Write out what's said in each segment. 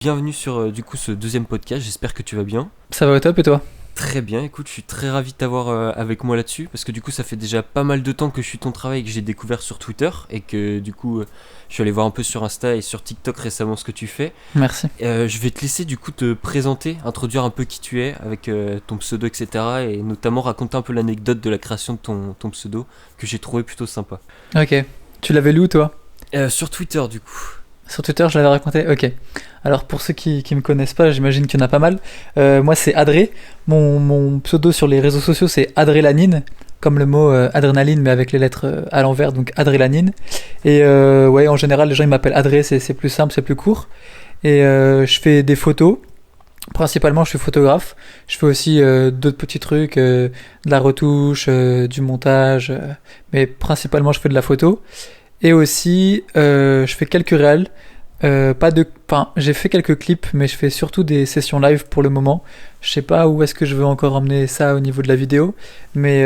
Bienvenue sur du coup ce deuxième podcast, j'espère que tu vas bien. Ça va au top et toi? Très bien, écoute, je suis très ravi de t'avoir avec moi là-dessus, parce que du coup ça fait déjà pas mal de temps que je suis ton travail et que j'ai découvert sur Twitter, et que du coup je suis allé voir un peu sur Insta et sur TikTok récemment ce que tu fais. Merci. Je vais te laisser du coup te présenter, introduire un peu qui tu es avec ton pseudo, etc. Et notamment raconter un peu l'anecdote de la création de ton pseudo, que j'ai trouvé plutôt sympa. Ok. Tu l'avais lu où toi? Sur Twitter du coup. Sur Twitter, je l'avais raconté. Ok. Alors pour ceux qui me connaissent pas, j'imagine qu'il y en a pas mal. Moi c'est Adré. Mon pseudo sur les réseaux sociaux c'est Adrélanine, comme le mot adrénaline mais avec les lettres à l'envers, donc Adrélanine. Et ouais, en général les gens ils m'appellent Adré, c'est plus simple, c'est plus court. Et je fais des photos. Principalement, je suis photographe. Je fais aussi d'autres petits trucs, de la retouche, du montage, mais principalement je fais de la photo. Et aussi, je fais quelques réels. Enfin, j'ai fait quelques clips, mais je fais surtout des sessions live pour le moment. Je sais pas où est-ce que je veux encore emmener ça au niveau de la vidéo, mais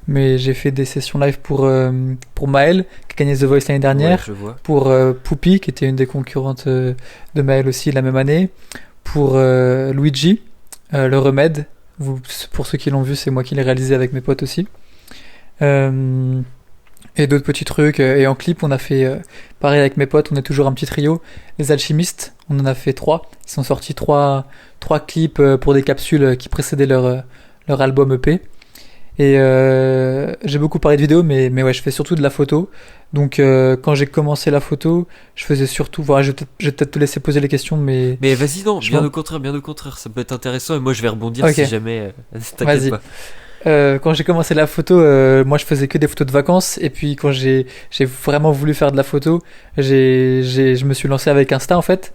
mais j'ai fait des sessions live pour Maël, qui a gagné The Voice l'année Ouais, dernière, je vois. pour Poupy, qui était une des concurrentes de Maël aussi la même année, pour Luigi, le remède. Pour ceux qui l'ont vu, c'est moi qui l'ai réalisé avec mes potes aussi. Euh, et d'autres petits trucs. Et en clip, on a fait pareil avec mes potes. On est toujours un petit trio. Les Alchimistes, on en a fait trois. Ils sont sortis trois clips pour des capsules qui précédaient leur album EP. Et j'ai beaucoup parlé de vidéo, mais ouais, je fais surtout de la photo. Donc quand j'ai commencé la photo, je faisais surtout. Voilà, je vais peut-être te laisser poser les questions, mais Mais vas-y, non, je bien m'en- au contraire, bien au contraire, ça peut être intéressant et moi je vais rebondir Ok, si jamais. T'inquiète vas-y. pas. Quand j'ai commencé la photo, moi je faisais que des photos de vacances. Et puis quand j'ai vraiment voulu faire de la photo, je me suis lancé avec Insta en fait.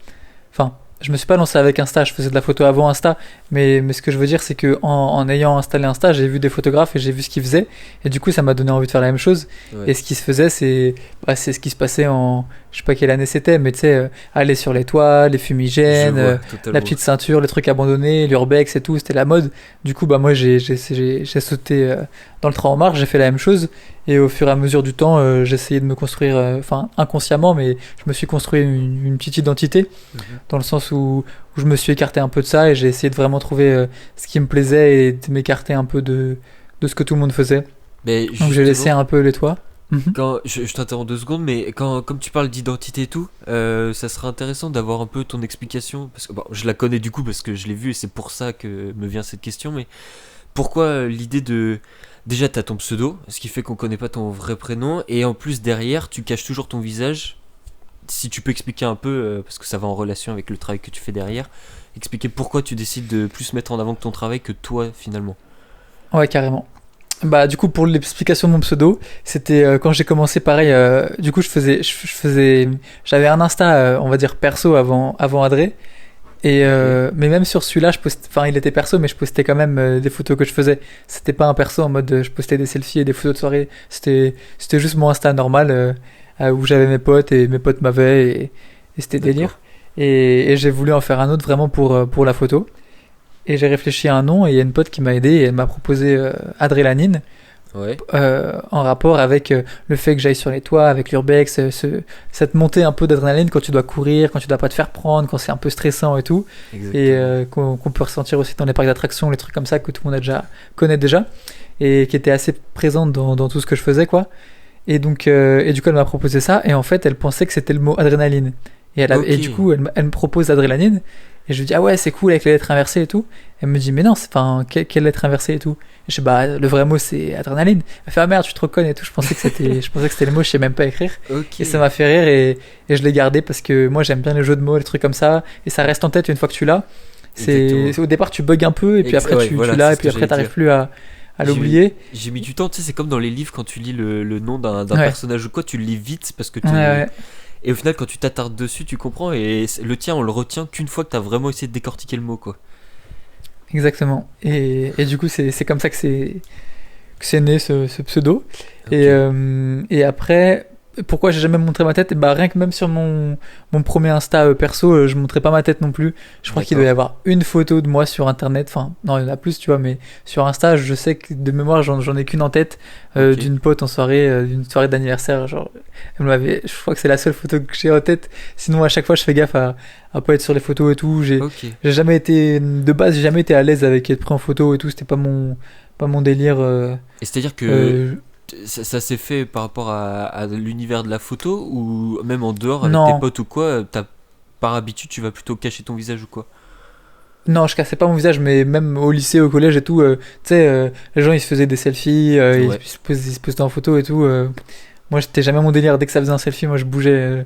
Enfin, je me suis pas lancé avec Insta, je faisais de la photo avant Insta, mais ce que je veux dire, c'est que en ayant installé Insta, j'ai vu des photographes et j'ai vu ce qu'ils faisaient, et du coup, ça m'a donné envie de faire la même chose. Ouais, Et ce qui se faisait, c'est ce qui se passait en, je sais pas quelle année c'était, mais tu sais, aller sur les toits, les je fumigènes, vois, la totalement. petite ceinture, les trucs abandonnés, l'urbex et tout, c'était la mode. Du coup, bah moi, j'ai sauté dans le train en marche, j'ai fait la même chose. Et au fur et à mesure du temps, j'ai essayé de me construire, enfin inconsciemment, mais je me suis construit une petite identité Mhm. dans le sens où je me suis écarté un peu de ça et j'ai essayé de vraiment trouver ce qui me plaisait et de m'écarter un peu de ce que tout le monde faisait. Mais Donc j'ai laissé justement, un peu les toits. Mhm. quand je t'interromps 2 secondes, mais comme tu parles d'identité et tout, ça serait intéressant d'avoir un peu ton explication, parce que bon, je la connais du coup parce que je l'ai vue et c'est pour ça que me vient cette question, mais pourquoi l'idée de... Déjà, t'as ton pseudo, ce qui fait qu'on connaît pas ton vrai prénom, et en plus derrière, tu caches toujours ton visage. Si tu peux expliquer un peu, parce que ça va en relation avec le travail que tu fais derrière, expliquer pourquoi tu décides de plus mettre en avant que ton travail que toi finalement. Ouais, carrément. Bah du coup pour l'explication de mon pseudo, c'était quand j'ai commencé pareil. Du coup j'avais un Insta, on va dire perso avant Adré. Et Ok, mais même sur celui-là, enfin il était perso, mais je postais quand même des photos que je faisais. C'était pas un perso en mode je postais des selfies et des photos de soirée. C'était juste mon Insta normal où j'avais mes potes et mes potes m'avaient et c'était d'accord. délire. Et j'ai voulu en faire un autre vraiment pour la photo. Et j'ai réfléchi à un nom et il y a une pote qui m'a aidé et elle m'a proposé Adrélanine Ouais, en rapport avec le fait que j'aille sur les toits, avec l'urbex, cette montée un peu d'adrénaline quand tu dois courir, quand tu dois pas te faire prendre, quand c'est un peu stressant et tout, et exactement. qu'on peut ressentir aussi dans les parcs d'attractions, les trucs comme ça que tout le monde connaît déjà, et qui était assez présente dans tout ce que je faisais, quoi. Et donc, et du coup, elle m'a proposé ça, et en fait, elle pensait que c'était le mot adrénaline. Et Ok, du coup, elle me propose adrénaline, et je lui dis, ah ouais, c'est cool avec les lettres inversées et tout. Elle me dit, mais non, enfin, quelle lettre inversée et tout. Et je dis, bah, le vrai mot, c'est adrénaline. Elle fait, ah merde, tu te reconnais et tout. Je pensais que c'était le mot, je sais même pas écrire. ok, Et ça m'a fait rire, et je l'ai gardé parce que moi, j'aime bien les jeux de mots, les trucs comme ça, et ça reste en tête une fois que tu l'as. exactement. Au départ, tu bugs un peu, et puis après, Ouais, tu voilà, l'as, c'est et ce que puis après, j'allais t'arrives dire. plus à J'ai mis, l'oublier. j'ai mis du temps, tu sais, c'est comme dans les livres quand tu lis le nom d'un Ouais, personnage ou quoi, tu le lis vite parce que ouais, ouais, Et au final, quand tu t'attardes dessus, tu comprends, et le tien, on le retient qu'une fois que t'as vraiment essayé de décortiquer le mot, quoi. exactement. Et du coup, c'est comme ça que c'est né ce pseudo. Ok, Et après, pourquoi j'ai jamais montré ma tête? Et bah rien que même sur mon premier Insta perso, je montrais pas ma tête non plus. Je crois qu'il doit y D'accord. avoir une photo de moi sur internet. Enfin, non, il y en a plus, tu vois, mais sur Insta, je sais que de mémoire, j'en ai qu'une en tête Ok. d'une pote en soirée, d'une soirée d'anniversaire. Genre, je crois que c'est la seule photo que j'ai en tête. Sinon, à chaque fois, je fais gaffe à pas être sur les photos et tout. Ok. J'ai jamais été, de base, j'ai jamais été à l'aise avec être pris en photo et tout. C'était pas mon délire. Et c'est-à-dire que Euh, ça s'est fait par rapport à l'univers de la photo ou même en dehors avec tes non. potes ou quoi, par habitude tu vas plutôt cacher ton visage ou quoi? Non, je cassais pas mon visage, mais même au lycée, au collège et tout, tu sais, les gens ils se faisaient des selfies, Ouais, ils se posaient en photo et tout. Moi, j'étais jamais mon délire. Dès que ça faisait un selfie, moi je bougeais.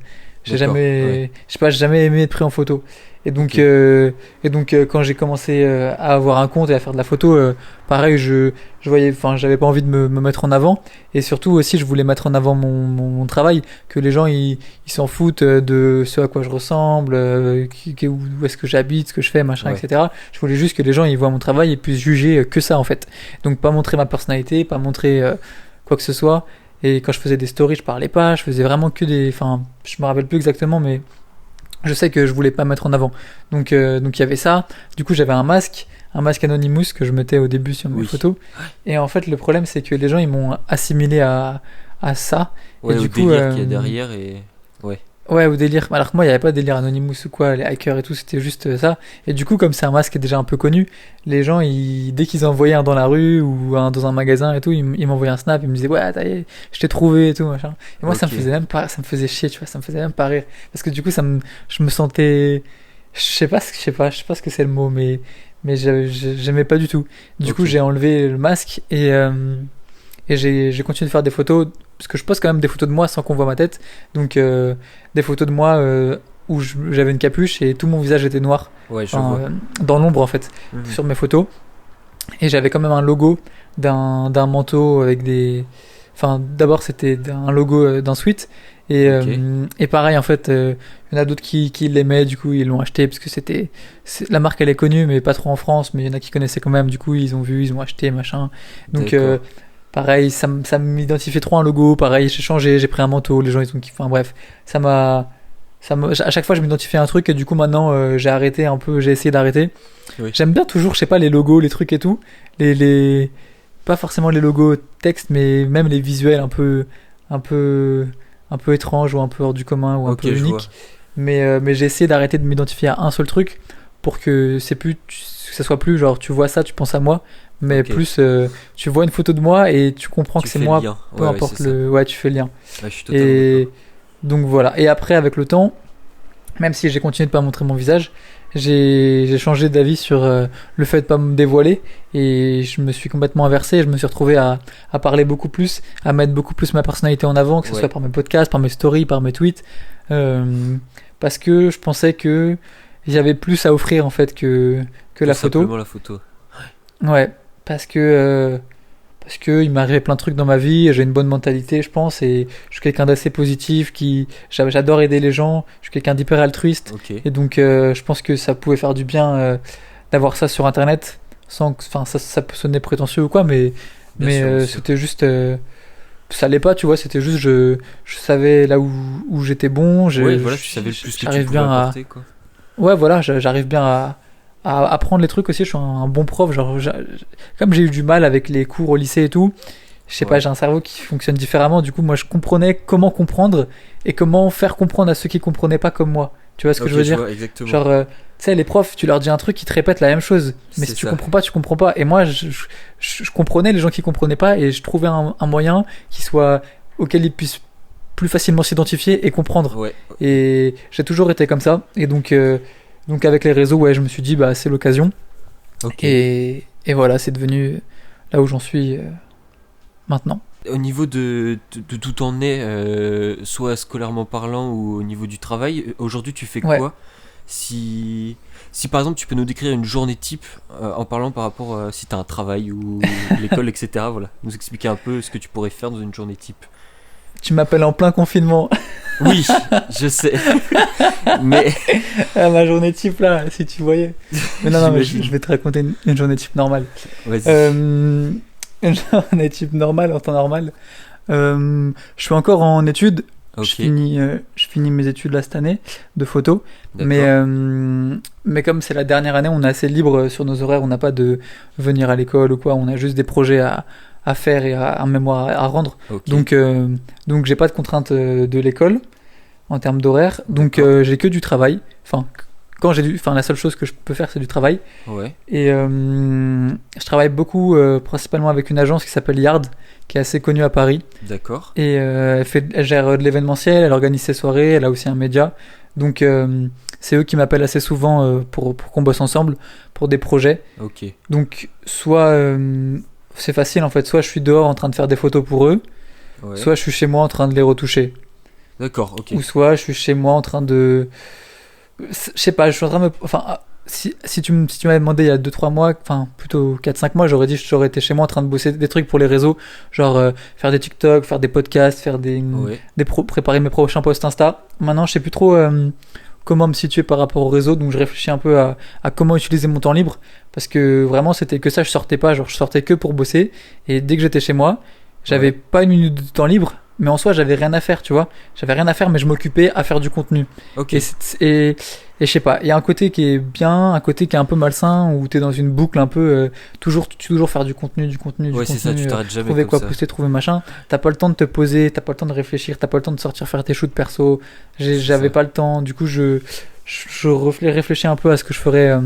d'accord, ouais, Je sais pas, j'ai jamais aimé être pris en photo. Et ok, donc, quand j'ai commencé à avoir un compte et à faire de la photo, pareil, je voyais, enfin, j'avais pas envie de me mettre en avant. Et surtout aussi, je voulais mettre en avant mon travail, que les gens ils s'en foutent de ce à quoi je ressemble, où est-ce que j'habite, ce que je fais, machin, ouais, etc. Je voulais juste que les gens ils voient mon travail et puissent juger que ça en fait. Donc pas montrer ma personnalité, pas montrer quoi que ce soit. Et quand je faisais des stories, je parlais pas, je faisais vraiment que des. Enfin, je me rappelle plus exactement, mais je sais que je voulais pas mettre en avant. Donc il y avait ça. Du coup, j'avais un masque Anonymous que je mettais au début sur mes oui, photos. Et en fait, le problème, c'est que les gens, ils m'ont assimilé à ça. Et ouais, au du coup, délire qu'il y a derrière et ouais, ouais, au délire. Alors que moi, il n'y avait pas de délire Anonymous ou quoi, les hackers et tout, c'était juste ça. Et du coup, comme c'est un masque déjà un peu connu, les gens, dès qu'ils en voyaient un dans la rue ou un dans un magasin et tout, ils m'envoyaient un snap, ils me disaient, ouais, ça y est, je t'ai trouvé et tout, machin. Et moi, ça me ok, faisait même pas, ça me faisait chier, tu vois, ça me faisait même pas rire. Parce que du coup, je me sentais, je sais pas ce que c'est le mot, mais j'aimais pas du tout. Du coup, ok, j'ai enlevé le masque et j'ai continué de faire des photos, parce que je poste quand même des photos de moi sans qu'on voit ma tête. Donc, des photos de moi où j'avais une capuche et tout mon visage était noir, ouais, je enfin, vois. dans l'ombre en fait, Mhm. sur mes photos. Et j'avais quand même un logo d'un manteau avec des. Enfin, d'abord c'était un logo d'un sweat. Ok, Et pareil, en fait, il y en a d'autres qui l'aimaient, du coup ils l'ont acheté parce que la marque elle est connue, mais pas trop en France, mais il y en a qui connaissaient quand même, du coup ils ont vu, ils ont acheté, machin. Donc, d'accord, pareil, ça m'identifiait trop un logo, pareil, j'ai changé, j'ai pris un manteau, les gens ils ont kiffé, enfin bref, ça m'a. À chaque fois, je m'identifiais à un truc et du coup, maintenant, j'ai arrêté un peu, j'ai essayé d'arrêter. oui, J'aime bien toujours, je sais pas, les logos, les trucs et tout. Les... Pas forcément les logos texte, mais même les visuels un peu, un peu étranges ou un peu hors du commun ou un ok, peu je vois, uniques. Mais j'ai essayé d'arrêter de m'identifier à un seul truc pour que que ça soit plus genre tu vois ça, tu penses à moi, mais ok, plus tu vois une photo de moi et tu comprends que tu c'est fais le moi, lien, peu ouais, ouais, c'est importe ça, le. Ouais, tu fais le lien. ouais, je suis totalement Et d'accord, donc voilà. Et après, avec le temps, même si j'ai continué de pas montrer mon visage, j'ai changé d'avis sur le fait de pas me dévoiler et je me suis complètement inversé. Je me suis retrouvé à parler beaucoup plus, à mettre beaucoup plus ma personnalité en avant, que ce soit ouais, par mes podcasts, par mes stories, par mes tweets, euh, parce que je pensais que j'avais plus à offrir en fait que que la photo. simplement la photo, Ouais, parce que parce que il m'est arrivé plein de trucs dans ma vie, j'ai une bonne mentalité, je pense, et je suis quelqu'un d'assez positif, j'adore aider les gens, je suis quelqu'un d'hyper altruiste, ok, et donc je pense que ça pouvait faire du bien d'avoir ça sur Internet, sans que, enfin, ça peut sonner prétentieux ou quoi, bien sûr, bien sûr, c'était juste, ça allait pas, tu vois, c'était juste, je savais là où j'étais bon, ouais, voilà, tu savais le plus que tu j'arrive pouvais bien à, apporter, quoi, ouais, voilà, j'arrive bien à apprendre les trucs aussi. Je suis un bon prof. Genre, comme j'ai eu du mal avec les cours au lycée et tout, je sais pas, ouais, j'ai un cerveau qui fonctionne différemment. Du coup, moi, je comprenais comment comprendre et comment faire comprendre à ceux qui comprenaient pas comme moi. Tu vois ce que je ok, veux je dire? vois, exactement, Genre, tu sais, les profs, tu leur dis un truc, ils te répètent la même chose. Mais c'est si tu ça, comprends pas, tu comprends pas. Et moi, je comprenais les gens qui comprenaient pas et je trouvais un moyen auquel ils puissent plus facilement s'identifier et comprendre. ouais, Et j'ai toujours été comme ça. Et donc avec les réseaux, ouais, je me suis dit, bah, c'est l'occasion. ok. Et voilà, c'est devenu là où j'en suis maintenant. Au niveau de tout en est, soit scolairement parlant ou au niveau du travail, aujourd'hui tu fais Ouais. quoi si par exemple tu peux nous décrire une journée type en parlant par rapport à si tu as un travail ou l'école, etc. Voilà, nous expliquer un peu ce que tu pourrais faire dans une journée type. Tu m'appelles en plein confinement. Oui, je sais, mais Ah, ma journée type là, si tu voyais. Mais non, non, mais je j'imagine. vais te raconter une journée type normale. Vas-y. Une journée type normale en temps normal. Je suis encore en études, Ok, Je finis mes études là cette année de photo, mais, d'accord. mais comme c'est la dernière année, on est assez libre sur nos horaires, on n'a pas de venir à l'école ou quoi, on a juste des projets à faire et un mémoire à rendre. Ok, Donc, donc j'ai pas de contraintes de l'école en termes d'horaire, donc d'accord. j'ai que du travail. Enfin, enfin la seule chose que je peux faire c'est du travail. Ouais, Et je travaille beaucoup, principalement avec une agence qui s'appelle Yard, qui est assez connue à Paris. d'accord. Et elle gère de l'événementiel, elle organise ses soirées, elle a aussi un média. Donc c'est eux qui m'appellent assez souvent pour qu'on bosse ensemble pour des projets. Ok, Donc soit c'est facile en fait, soit je suis dehors en train de faire des photos pour eux, ouais. soit je suis chez moi en train de les retoucher. D'accord, ok. Ou soit je suis chez moi en train de... Je sais pas, je suis en train de me... Enfin, si tu m'avais demandé il y a 2 3 mois, enfin plutôt 4 5 mois, j'aurais dit j'aurais été chez moi en train de bosser des trucs pour les réseaux, genre faire des TikTok, faire des podcasts, faire Ouais, préparer mes prochains posts Insta. Maintenant, je sais plus trop comment me situer par rapport au réseau, donc je réfléchis un peu à comment utiliser mon temps libre, parce que vraiment c'était que ça, je sortais pas, genre je sortais que pour bosser, et dès que j'étais chez moi, j'avais ouais. pas une minute de temps libre, mais en soi j'avais rien à faire, tu vois. J'avais rien à faire, mais je m'occupais à faire du contenu. Ok. Et je sais pas, il y a un côté qui est bien, un côté qui est un peu malsain, où t'es dans une boucle un peu, toujours faire du contenu, du contenu, du Ouais, c'est ça, tu contenu, t'arrêtes jamais trouver comme quoi ça. poster, trouver machin. T'as pas le temps de te poser, t'as pas le temps de réfléchir, t'as pas le temps de sortir faire tes shoots perso. C'est J'avais ça. pas le temps, du coup réfléchis un peu à ce que je ferais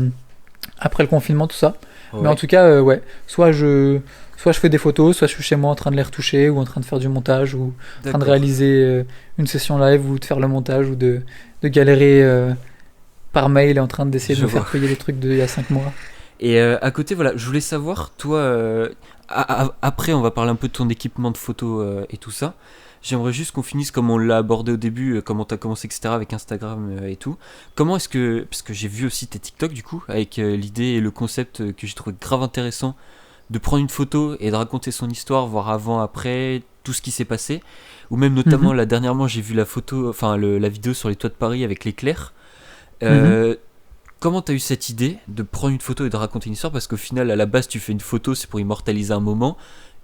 après le confinement, tout ça. Mais en Ouais, tout cas, ouais, soit je fais des photos, soit je suis chez moi en train de les retoucher, ou en train de faire du montage, ou en train de d'accord. réaliser une session live, ou de faire le montage, ou de galérer par mail et en train d'essayer de Je me faire vois. payer des trucs d'il y a 5 mois. Et à côté, voilà, je voulais savoir, toi, après, on va parler un peu de ton équipement de photo et tout ça. J'aimerais juste qu'on finisse comme on l'a abordé au début, comment t'as commencé, etc., avec Instagram et tout. Comment est-ce que, parce que j'ai vu aussi tes TikTok, du coup, avec l'idée et le concept que j'ai trouvé grave intéressant de prendre une photo et de raconter son histoire, voir avant, après, tout ce qui s'est passé. Ou même notamment, Mhm, là, dernièrement, j'ai vu la photo, enfin, la vidéo sur les toits de Paris avec l'éclair. mhm. Euh, Comment t'as eu cette idée de prendre une photo et de raconter une histoire? Parce qu'au final, à la base, tu fais une photo, c'est pour immortaliser un moment.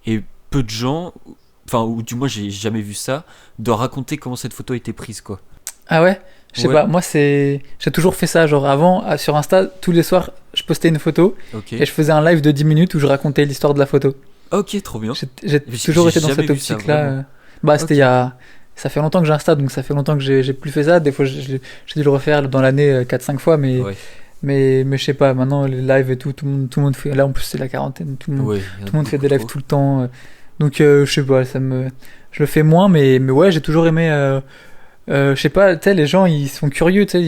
Et peu de gens, enfin, ou du moins, j'ai jamais vu ça, de raconter comment cette photo a été prise, quoi. Ah ouais? Je sais Ouais, pas, moi j'ai toujours fait ça, genre avant, sur Insta, tous les soirs, je postais une photo ok. et je faisais un live de 10 minutes où je racontais l'histoire de la photo. Ok, trop bien. J'ai J'ai toujours été dans jamais cette vu ça, optique-là. vraiment. Bah, c'était il y Ok. a. Ça fait longtemps que j'ai Insta, donc ça fait longtemps que j'ai plus fait ça. Des fois, j'ai dû le refaire dans l'année 4 5 fois, Ouais. mais je sais pas, maintenant, les lives et tout le monde fait. Là, en plus, c'est la quarantaine, Ouais, il y en a tout le monde fait beaucoup des lives trop. tout le temps. Donc, je sais pas, je le fais moins, mais ouais, j'ai toujours aimé. Je sais pas, tu sais, les gens ils sont curieux, tu sais,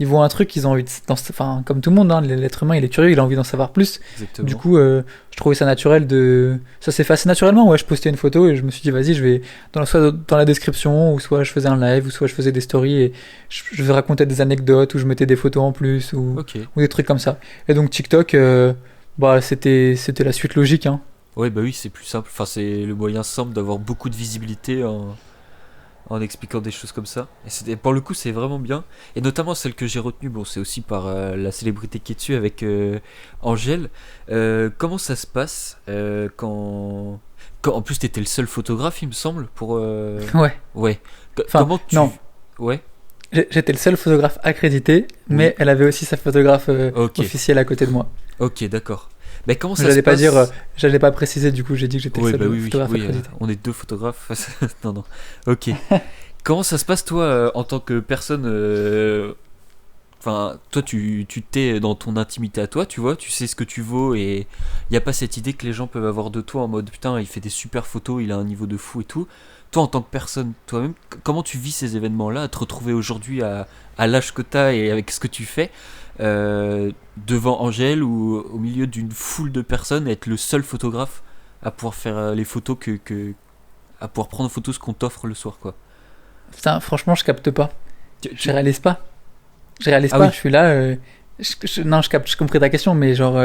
ils voient un truc, ils ont envie de. Enfin, comme tout le monde, hein, l'être humain il est curieux, il a envie d'en savoir plus. Du Exactement. coup, je trouvais ça naturel de. Ça s'est fait assez naturellement, ouais, je postais une photo et je me suis dit, vas-y, je vais. Soit dans la description, ou soit je faisais un live, ou soit je faisais des stories et je racontais des anecdotes, ou je mettais des photos en plus, Ok. ou des trucs comme ça. Et donc TikTok, bah, c'était la suite logique, hein. Ouais, bah oui, c'est plus simple. Enfin, c'est le moyen simple d'avoir beaucoup de visibilité en expliquant des choses comme ça. Et pour le coup, c'est vraiment bien. Et notamment celle que j'ai retenue, bon, c'est aussi par la célébrité qui est dessus avec Angèle. Comment ça se passe quand en plus t'étais le seul photographe, il me semble, pour. Ouais. Ouais. Enfin, Comment tu. non. Ouais. J'étais le seul photographe accrédité, Oui. mais elle avait aussi sa photographe Ok. officielle à côté de moi. Ok, d'accord. Mais comment Mais ça se passe? j'allais pas préciser, du coup j'ai dit que j'étais le Ouais, bah seul oui, oui, photographe oui. accrédité. On est deux photographes. Non, non. Ok. Comment ça se passe, toi, en tant que personne enfin, toi, tu t'es dans ton intimité à toi, tu vois, tu sais ce que tu vaux et il n'y a pas cette idée que les gens peuvent avoir de toi en mode putain, il fait des super photos, il a un niveau de fou et tout. Toi, en tant que personne, toi-même, comment tu vis ces événements-là, à te retrouver aujourd'hui à l'âge que t'as et avec ce que tu fais, devant Angèle ou au milieu d'une foule de personnes, et être le seul photographe à pouvoir faire les photos à pouvoir prendre en photo ce qu'on t'offre le soir, quoi. Putain, franchement, je capte pas. Tu- Je tu- réalise pas. Je réalise Ah pas, je oui, suis là. Non, je compris ta question, mais genre,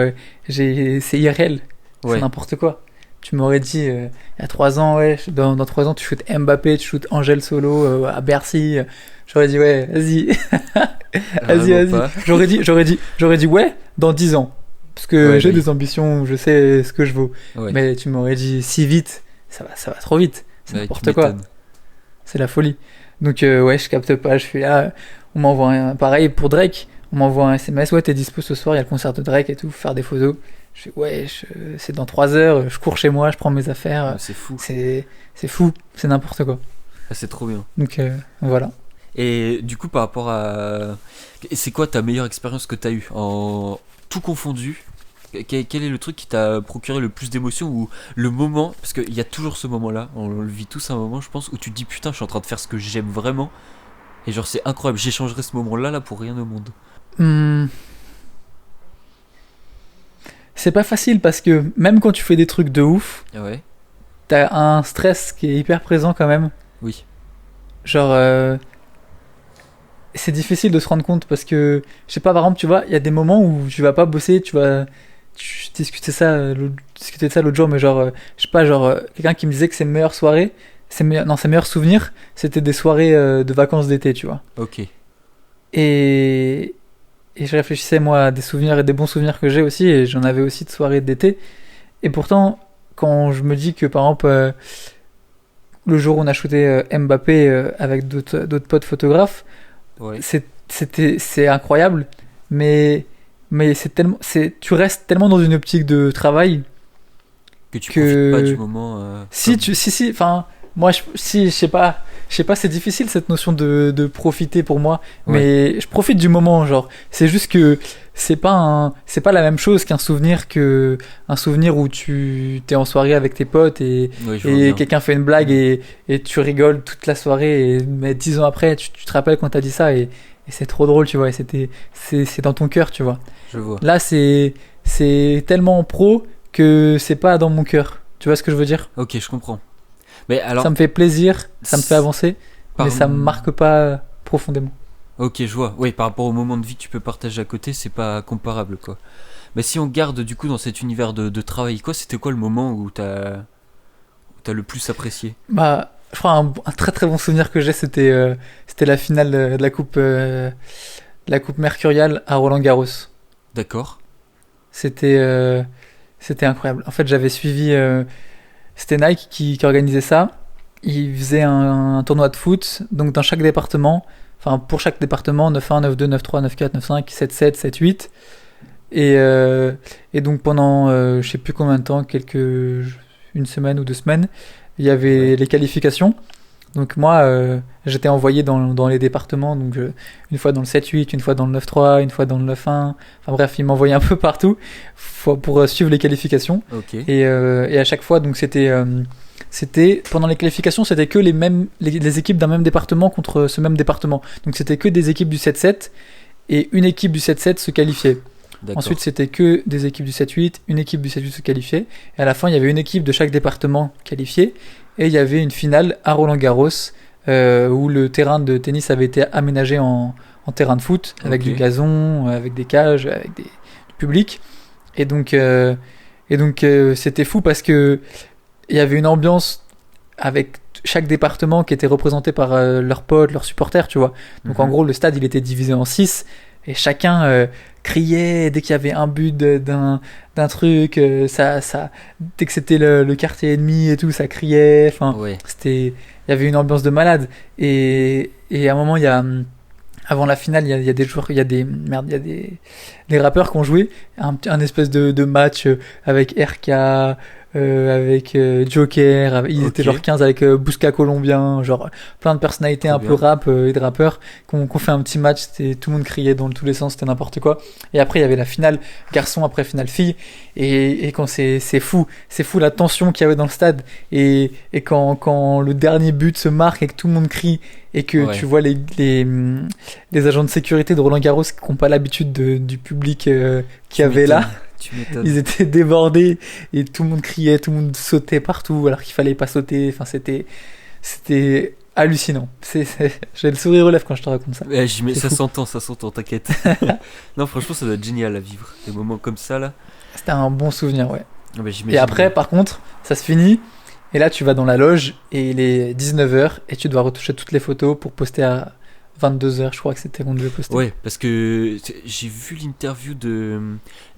c'est IRL. C'est ouais. n'importe quoi. Tu m'aurais dit, il y a 3 ans, ouais, dans 3 ans, tu shootes Mbappé, tu shootes Angèle Solo à Bercy. J'aurais dit, ouais, vas-y, vas-y, Vraiment vas-y. pas. J'aurais dit, ouais, dans 10 ans. Parce que Ouais, bah j'ai oui. des ambitions, je sais ce que je vaux. Ouais, Mais tu m'aurais dit si vite, ça va trop vite. C'est ouais, tu n'importe quoi. m'étonnes. C'est la folie. Donc ouais, je capte pas, je suis là, on m'envoie pareil pour Drake, on m'envoie un SMS, ouais, t'es dispo ce soir, il y a le concert de Drake et tout, faut faire des photos. Je fais ouais, c'est dans 3 heures, je cours chez moi, je prends mes affaires, C'est fou. c'est fou, c'est n'importe quoi. Ah, c'est trop bien. Donc voilà. Et du coup, par rapport à. C'est quoi ta meilleure expérience que t'as eue en tout confondu? Quel est le truc qui t'a procuré le plus d'émotions ou le moment, parce qu'il y a toujours ce moment-là, on le vit tous un moment, je pense, où tu te dis putain, je suis en train de faire ce que j'aime vraiment, et genre c'est incroyable, j'échangerais ce moment-là là pour rien au monde. Hmm, c'est pas facile parce que même quand tu fais des trucs de ouf, Ah ouais. t'as un stress qui est hyper présent quand même. Oui. Genre, c'est difficile de se rendre compte parce que, je sais pas, par exemple, tu vois, il y a des moments où tu vas pas bosser, tu discutais ça, discutais de ça l'autre jour, mais genre, je sais pas, genre, quelqu'un qui me disait que ses meilleures soirées, non, ses meilleurs souvenirs, c'était des soirées de vacances d'été, tu vois. Ok. Et, et je réfléchissais, moi, à des souvenirs et des bons souvenirs que j'ai aussi, et j'en avais aussi de soirées d'été. Et pourtant, quand je me dis que, par exemple, le jour où on a shooté Mbappé avec d'autres potes photographes, Ouais. c'est incroyable, mais tu restes tellement dans une optique de travail Que tu profites pas du que moment. si tu si enfin moi si je sais pas, c'est difficile cette notion de profiter pour moi, Ouais. mais je profite du moment, genre c'est juste que c'est pas la même chose qu'un souvenir où tu t'es en soirée avec tes potes Oui, je vois et bien. quelqu'un fait une blague et tu rigoles toute la soirée, mais 10 ans après tu te rappelles quand t'as dit ça et c'est trop drôle, tu vois, c'est dans ton cœur, tu vois. Je vois. Là c'est tellement pro que c'est pas dans mon cœur, tu vois ce que je veux dire. Ok, je comprends. Mais Ça alors, me fait plaisir, ça me fait avancer, mais par... ça me marque pas profondément. Ok, je vois. Oui, par rapport au moment de vie que tu peux partager à côté, c'est pas comparable, quoi. Mais si on garde du coup dans cet univers de travail, quoi, c'était quoi le moment où t'as le plus apprécié? Bah, je crois un très très bon souvenir que j'ai, c'était la finale de la coupe Mercurial à Roland-Garros. D'accord. C'était c'était incroyable. En fait, j'avais suivi, c'était Nike qui organisait ça. Ils faisaient un tournoi de foot, donc dans chaque département, enfin pour chaque département, 9-1, 9-2, 9-3, 9-4, 9-5, 7-7, 7-8. Et, euh, et donc pendant je sais plus combien de temps, une semaine ou 2 semaines, il y avait Ouais. les qualifications. Donc moi, j'étais envoyé dans les départements, donc une fois dans le 7-8, une fois dans le 9-3, une fois dans le 9-1. Enfin bref, ils m'envoyaient un peu partout pour suivre les qualifications. Ok. Et à chaque fois, donc c'était pendant les qualifications, c'était que les équipes d'un même département contre ce même département. Donc c'était que des équipes du 7-7 et une équipe du 7-7 se qualifiait. Ensuite, D'accord. c'était que des équipes du 7-8, une équipe du 7-8 se qualifiait. Et à la fin, il y avait une équipe de chaque département qualifiée. Et il y avait une finale à Roland-Garros où le terrain de tennis avait été aménagé en terrain de foot, avec Ok. du gazon, avec des cages, avec du public. Et donc, c'était fou parce que il y avait une ambiance avec chaque département qui était représenté par leurs potes, leurs supporters, tu vois. Donc en Mhm. gros, le stade, il était divisé en 6 et chacun criait dès qu'il y avait un but d'un truc, dès que c'était le quartier ennemi et tout, ça criait. Enfin, Ouais. il y avait une ambiance de malade. Et à un moment, avant la finale, il y a des joueurs, il y a des rappeurs qui ont joué un espèce de match avec RK, avec Joker, ils étaient Ok. genre 15 avec Bousca Colombien, genre plein de personnalités Trop un peu bien. rap et de rappeurs qu'on fait un petit match, tout le monde criait dans tous les sens, c'était n'importe quoi. Et après il y avait la finale garçon après finale fille, et quand c'est fou la tension qu'il y avait dans le stade, et quand le dernier but se marque et que tout le monde crie, et que tu Ouais. vois les agents de sécurité de Roland Garros qui n'ont pas l'habitude du public qu'il y Tu avait là, m'étonnes. Tu m'étonnes. ils étaient débordés et tout le monde criait, tout le monde sautait partout alors qu'il fallait pas sauter. Enfin, c'était hallucinant. J'ai le sourire aux lèvres quand je te raconte ça. Ouais, C'est fou. ça s'entend, t'inquiète. Non, franchement, ça doit être génial à vivre. Des moments comme ça, là. C'était un bon souvenir, ouais. Ah bah, Et j'imagine après, bien. par contre, ça se finit. Et là, tu vas dans la loge et il est 19h et tu dois retoucher toutes les photos pour poster à 22h. Je crois que c'était qu'on devait poster. Ouais, parce que j'ai vu l'interview de.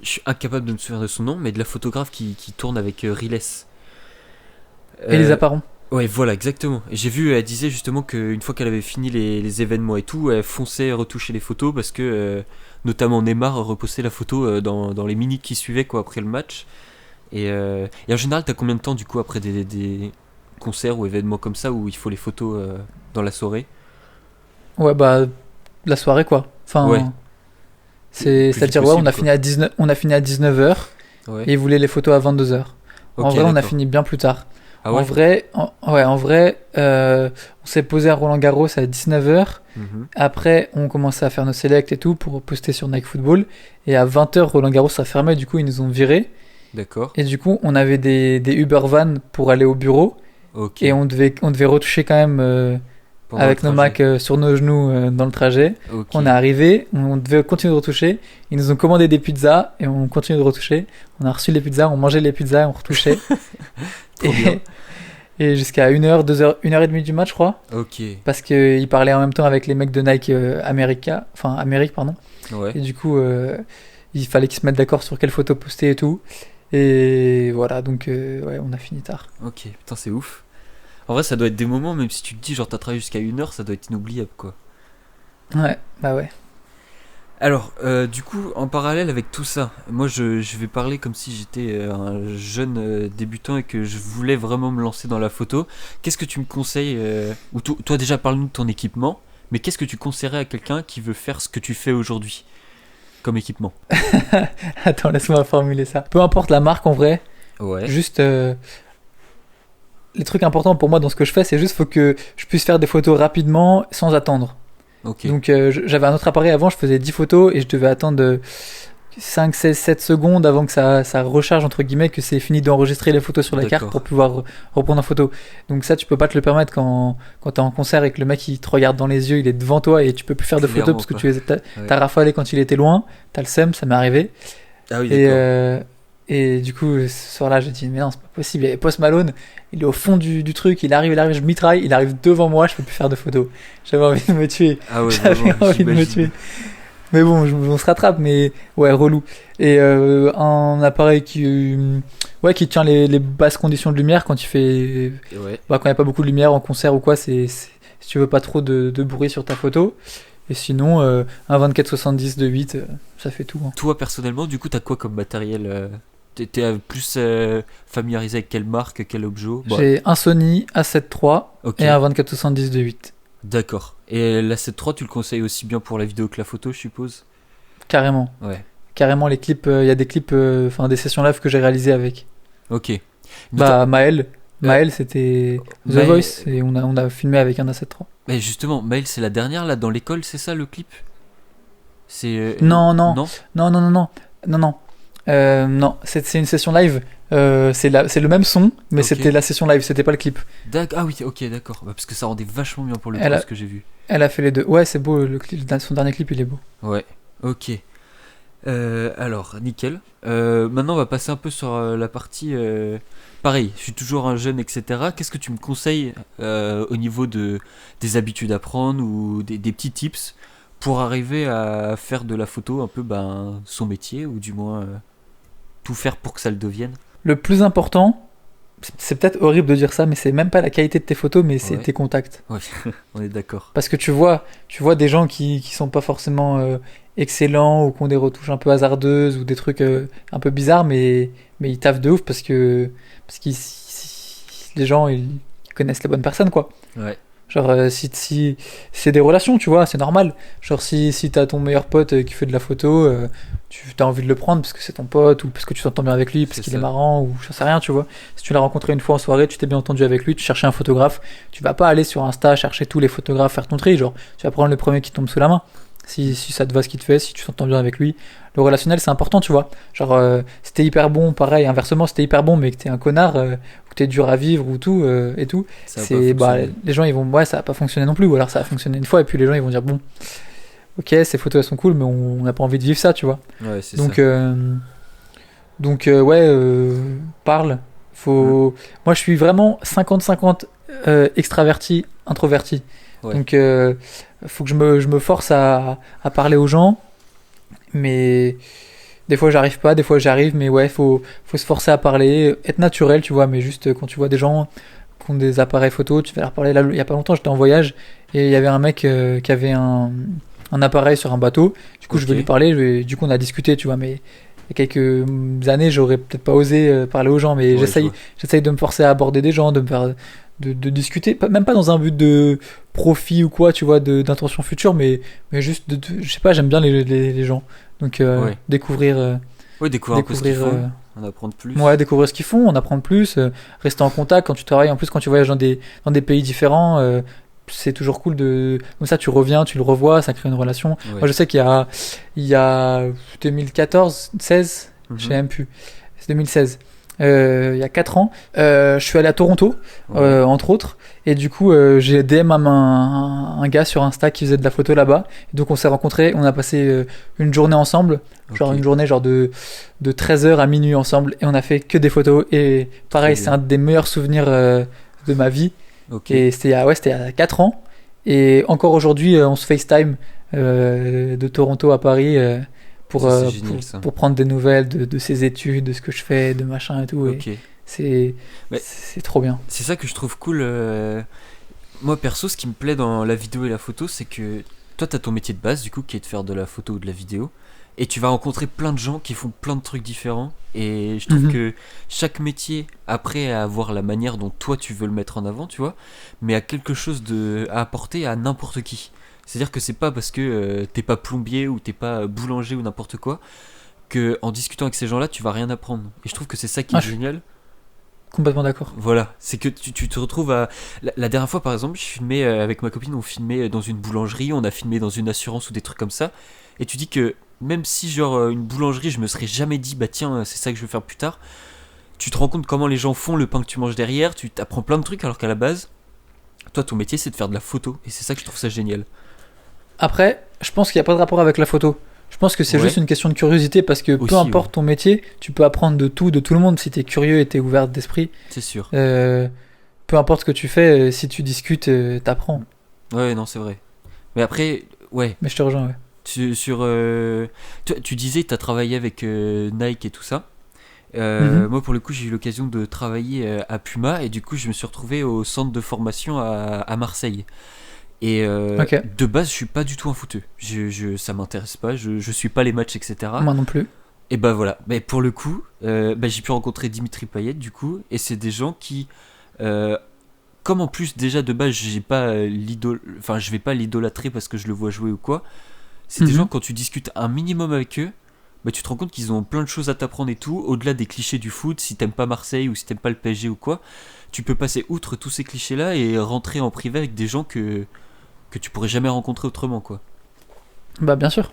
Je suis incapable de me souvenir de son nom, mais de la photographe qui tourne avec Riles. Elisa Euh, Parron. Ouais, voilà, exactement. Et j'ai vu, elle disait justement qu'une fois qu'elle avait fini les événements et tout, elle fonçait retoucher les photos parce que, notamment Neymar repostait la photo dans les minutes qui suivaient quoi, après le match. Et en général, t'as combien de temps du coup après des concerts ou événements comme ça où il faut les photos dans la soirée? Ouais, bah, la soirée, quoi. Ouais, Enfin, le plus vite c'est-à-dire, ouais, possible quoi. on a fini à 19h Ouais, et ils voulaient les photos à 22h. En ok, vrai, on a d'accord. fini bien plus tard. Ah ouais? Ouais, en vrai, on s'est posé à Roland Garros à 19h. Mhm. Après, on commençait à faire nos selects et tout pour poster sur Nike Football. Et à 20h, Roland Garros a fermé, du coup, ils nous ont virés. D'accord, Et du coup, on avait des Uber Van pour aller au bureau. ok. Et on devait retoucher quand même Pendant le avec nos trajet. Macs sur nos genoux dans le trajet. Ok, On est arrivé, on devait continuer de retoucher. Ils nous ont commandé des pizzas et on continue de retoucher. On a reçu les pizzas, on mangeait les pizzas et on retouchait. trop bien. Et, et jusqu'à 1h, 2h, 1h30 du match, je crois. Ok, Parce qu'ils parlaient en même temps avec les mecs de Nike Amérique, pardon. ouais. Et du coup, il fallait qu'ils se mettent d'accord sur quelle photo poster et tout. Et voilà, donc ouais, on a fini tard. Ok, putain, c'est ouf. En vrai, ça doit être des moments, même si tu te dis, genre, t'as travaillé jusqu'à 1 heure, ça doit être inoubliable, quoi. Ouais, bah ouais. Alors, du coup, en parallèle avec tout ça, moi, je vais parler comme si j'étais un jeune débutant et que je voulais vraiment me lancer dans la photo. Qu'est-ce que tu me conseilles ou toi, déjà, parle-nous de ton équipement, mais qu'est-ce que tu conseillerais à quelqu'un qui veut faire ce que tu fais aujourd'hui comme équipement? Attends, laisse-moi formuler ça. Peu importe la marque en vrai, Ouais, juste les trucs importants pour moi dans ce que je fais, c'est juste faut que je puisse faire des photos rapidement sans attendre. ok, Donc j'avais un autre appareil avant, je faisais 10 photos et je devais attendre 5, 16, 7 secondes avant que ça recharge, entre guillemets, que c'est fini d'enregistrer les photos sur la carte pour d'accord. pouvoir reprendre en photo. Donc ça, tu peux pas te le permettre quand t'es en concert et que le mec il te regarde dans les yeux, il est devant toi et tu peux plus faire de photos Clairement parce que pas. Ouais. t'as rafalé quand il était loin, t'as le seum, ça m'est arrivé. Ah oui, Et, d'accord. euh, et du coup, ce soir-là, j'ai dit, mais non, c'est pas possible. Il y avait Post Malone, il est au fond du truc, il arrive, je mitraille, il arrive devant moi, je peux plus faire de photos. J'avais envie de me tuer. Ah ouais, J'avais vraiment, envie de me j'imagine. tuer. Mais bon, on se rattrape, mais ouais, relou. Et un appareil ouais, qui tient les basses conditions de lumière quand il fait, Ouais. bah, quand il n'y a pas beaucoup de lumière en concert ou quoi, si tu veux pas trop de bruit sur ta photo. Et sinon, un 24-70 de 8, ça fait tout, hein. Toi, personnellement, du coup, t'as quoi comme matériel t'es plus familiarisé avec quelle marque, quel objet? Bah, J'ai un Sony A7 III ok, et un 24-70 de 8. d'accord. Et la 7 III, tu le conseilles aussi bien pour la vidéo que la photo, je suppose? Carrément. Ouais, Carrément, les clips, il y a des clips, enfin des sessions live que j'ai réalisées avec. ok. Bah, Euh, Maël c'était The mais, Voice et on a filmé avec un A7 III. mais justement, Maël, c'est la dernière là dans l'école, c'est ça le clip? C'est. Non, non, Non? non, non, non, non, non, non. Non, c'est une session live. C'est le même son, mais Ok. c'était la session live, c'était pas le clip. Ah oui, ok, d'accord. Bah, parce que ça rendait vachement bien pour le coup Elle à a, ce que j'ai vu. elle a fait les deux. Ouais, c'est beau, le clip, son dernier clip, il est beau. Ouais, ok. Alors, nickel. Maintenant, on va passer un peu sur la partie. Pareil, je suis toujours un jeune, etc. Qu'est-ce que tu me conseilles au niveau des habitudes à prendre ou des petits tips pour arriver à faire de la photo un peu ben, son métier ou du moins tout faire pour que ça le devienne? Le plus important, c'est peut-être horrible de dire ça, mais c'est même pas la qualité de tes photos, mais c'est Ouais, tes contacts. ouais, on est d'accord. Parce que tu vois des gens qui sont pas forcément excellents ou qui ont des retouches un peu hasardeuses ou des trucs un peu bizarres, mais ils taffent de ouf parce que les gens ils connaissent les bonnes personnes, quoi. Ouais, Genre, si c'est des relations, tu vois, c'est normal. Genre, si t'as ton meilleur pote qui fait de la photo, tu as envie de le prendre parce que c'est ton pote ou parce que tu t'entends bien avec lui, parce c'est qu'il est ça. marrant ou j'en sais rien, tu vois. Si tu l'as rencontré une fois en soirée, tu t'es bien entendu avec lui, tu cherchais un photographe, tu vas pas aller sur Insta chercher tous les photographes, faire ton tri. Genre, tu vas prendre le premier qui tombe sous la main. Si ça te va ce qu'il te fait, si tu t'entends bien avec lui. Le relationnel, c'est important, tu vois. Genre, si t'es hyper bon, pareil, inversement, si t'es hyper bon mais que t'es un connard, ou que t'es dur à vivre ou tout, et tout, Ça va pas c'est bah fonctionner. les gens ils vont ouais ça a pas fonctionné non plus ou alors ça a fonctionné une fois et puis les gens ils vont dire bon ok ces photos elles sont cool mais on n'a pas envie de vivre ça tu vois Ouais, c'est ça. donc ouais parle Hmm. faut moi je suis vraiment 50-50 extraverti introverti Ouais, donc faut que je me force à parler aux gens mais des fois j'arrive pas des fois j'arrive mais ouais faut se forcer à parler être naturel tu vois mais juste quand tu vois des gens qui ont des appareils photo, tu vas leur parler. Là, il y a pas longtemps, j'étais en voyage et il y avait un mec qui avait un appareil sur un bateau. Du coup, je vais Ok. lui parler. Du coup, on a discuté, tu vois. Mais il y a quelques années, j'aurais peut-être pas osé parler aux gens, mais Ouais, je vois. j'essaye de me forcer à aborder des gens, de me faire, de discuter, même pas dans un but de profit ou quoi, tu vois, d'intention future, mais juste, je sais pas, j'aime bien les gens. Donc, Ouais. Ouais, découvrir un peu ce qu'ils découvrir, font, en apprendre ouais, plus. découvrir ce qu'ils font, en apprendre plus, rester en contact quand tu travailles. En plus, quand tu voyages dans des pays différents, c'est toujours cool de. Comme ça, tu reviens, tu le revois, ça crée une relation. Moi, Ouais. je sais il y a 2014, 16, je sais Mhm. même plus. C'est 2016. Il y a 4 ans, je suis allé à Toronto, Ouais. entre autres, et du coup, j'ai DM à un gars sur Insta qui faisait de la photo là-bas. Et donc, on s'est rencontrés, on a passé une journée ensemble, genre une Ok. journée genre de 13h à minuit ensemble, et on a fait que des photos. Et Trop pareil, c'est un bien. des meilleurs souvenirs de ma vie. Ok. Et c'était il y a 4 ans. Et encore aujourd'hui, on se FaceTime de Toronto à Paris Ça, c'est génial, ça. pour prendre des nouvelles de ses études, de ce que je fais, de machin et tout. Et Ok. c'est, Mais c'est trop bien. c'est ça que je trouve cool. Moi, perso, ce qui me plaît dans la vidéo et la photo, c'est que toi, t'as ton métier de base, du coup, qui est de faire de la photo ou de la vidéo. Et tu vas rencontrer plein de gens qui font plein de trucs différents. Et je trouve Mhm. que chaque métier, après, à avoir la manière dont toi, tu veux le mettre en avant, tu vois, mais a quelque chose à apporter à n'importe qui. C'est-à-dire que c'est pas parce que t'es pas plombier ou t'es pas boulanger ou n'importe quoi que en discutant avec ces gens-là, tu vas rien apprendre. Et je trouve que c'est ça qui Ah, est je suis génial. complètement d'accord. Voilà, c'est que tu te retrouves à. La dernière fois, par exemple, je filmais avec ma copine, on filmait dans une boulangerie, on a filmé dans une assurance ou des trucs comme ça. Et tu dis que même si, genre, une boulangerie, je me serais jamais dit, bah tiens, c'est ça que je veux faire plus tard, tu te rends compte comment les gens font le pain que tu manges derrière, tu t'apprends plein de trucs, alors qu'à la base, toi, ton métier, c'est de faire de la photo. Et c'est ça que je trouve ça génial. Après, je pense qu'il n'y a pas de rapport avec la photo. Je pense que c'est juste Ouais, une question de curiosité parce que peu aussi, ouais, importe ton métier, tu peux apprendre de tout le monde si tu es curieux et tu es ouvert d'esprit. c'est sûr. Euh, Peu importe ce que tu fais, si tu discutes, t'apprends. Ouais, non, c'est vrai. Mais après, ouais, Mais je te rejoins, ouais. sur. Tu disais, t'as travaillé avec Nike et tout ça. Mhm. Moi, pour le coup, j'ai eu l'occasion de travailler à Puma et du coup, je me suis retrouvé au centre de formation à Marseille. Et Ok, de base, je suis pas du tout un footeux. Ça m'intéresse pas, je suis pas les matchs, etc. moi non plus. Et bah voilà. Mais pour le coup, j'ai pu rencontrer Dimitri Payet du coup, et c'est des gens qui, euh, comme en plus déjà de base, j'ai pas enfin, je vais pas l'idolâtrer parce que je le vois jouer ou quoi. C'est des gens Mhm. quand tu discutes un minimum avec eux, bah, tu te rends compte qu'ils ont plein de choses à t'apprendre et tout, au-delà des clichés du foot, si t'aimes pas Marseille ou si t'aimes pas le PSG ou quoi, tu peux passer outre tous ces clichés-là et rentrer en privé avec des gens que tu pourrais jamais rencontrer autrement, quoi. Bah bien sûr.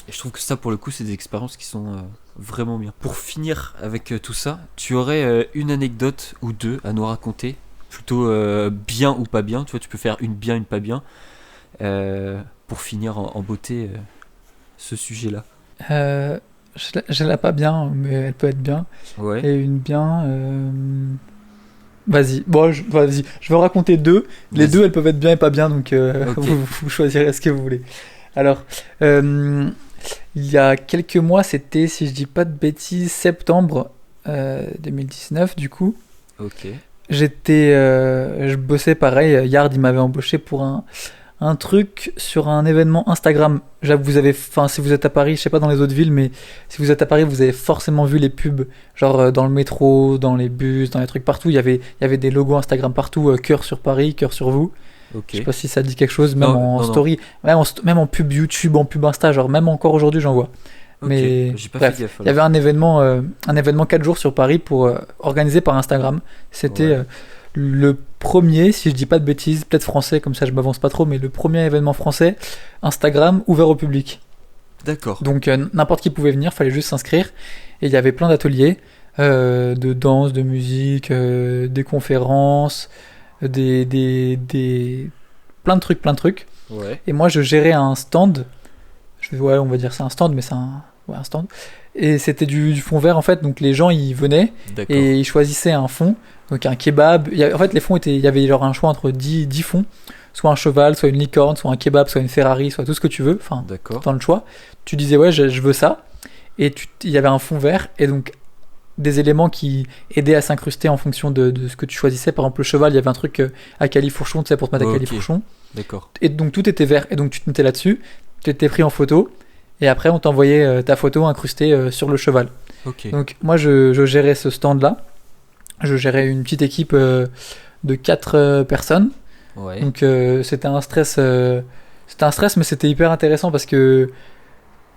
Et je trouve que ça, pour le coup, c'est des expériences qui sont vraiment bien. Pour finir avec tout ça, tu aurais une anecdote ou deux à nous raconter, plutôt bien ou pas bien, tu vois, tu peux faire une bien, une pas bien, pour finir en beauté ce sujet-là. Je l'ai pas bien, mais elle peut être bien. Ouais, Et une bien. Vas-y, bon, vas-y. Je vais en raconter deux. Les deux, vas-y. elles peuvent être bien et pas bien, donc Ok, vous choisirez ce que vous voulez. Alors, euh, il y a quelques mois, c'était, si je dis pas de bêtises, septembre 2019, du coup. ok. Je bossais pareil. Yard, il m'avait embauché pour un truc sur un événement Instagram. J'avoue, enfin, si vous êtes à Paris, je sais pas dans les autres villes, mais si vous êtes à Paris, vous avez forcément vu les pubs, genre dans le métro, dans les bus, dans les trucs partout. Il y avait des logos Instagram partout, cœur sur Paris, cœur sur vous. Ok. Je sais pas si ça dit quelque chose, même Non, en non, non. story, même en pub YouTube, en pub Insta, genre même encore aujourd'hui, j'en vois. Ok, Mais j'ai pas fait bref, gaffe il y avait alors. un événement 4 jours sur Paris organisé par Instagram. C'était Ouais. le premier, si je dis pas de bêtises, peut-être français, comme ça je m'avance pas trop, mais le premier événement français Instagram ouvert au public. D'accord. Donc n'importe qui pouvait venir, fallait juste s'inscrire. Et il y avait plein d'ateliers de danse, de musique, des conférences, plein de trucs, plein de trucs. Ouais. Et moi je gérais un stand. Ouais, on va dire c'est un stand, mais ouais, un stand. Et c'était du fond vert en fait, donc les gens ils venaient et D'accord. ils choisissaient un fond, donc un kebab. En fait, les fonds étaient, il y avait genre un choix entre 10 fonds, soit un cheval, soit une licorne, soit un kebab, soit une Ferrari, soit tout ce que tu veux, enfin, D'accord. dans le choix. Tu disais ouais, je veux ça, et il y avait un fond vert, et donc des éléments qui aidaient à s'incruster en fonction de ce que tu choisissais. Par exemple, le cheval, il y avait un truc à califourchon, tu sais, pour te mettre à Ok. califourchon. D'accord. Et donc tout était vert. Et donc tu te mettais là-dessus, tu étais pris en photo, et après on t'envoyait ta photo incrustée sur le cheval. Ok. Donc moi je gérais ce stand-là. Je gérais une petite équipe de 4 personnes. Ouais. Donc c'était un stress, mais c'était hyper intéressant parce que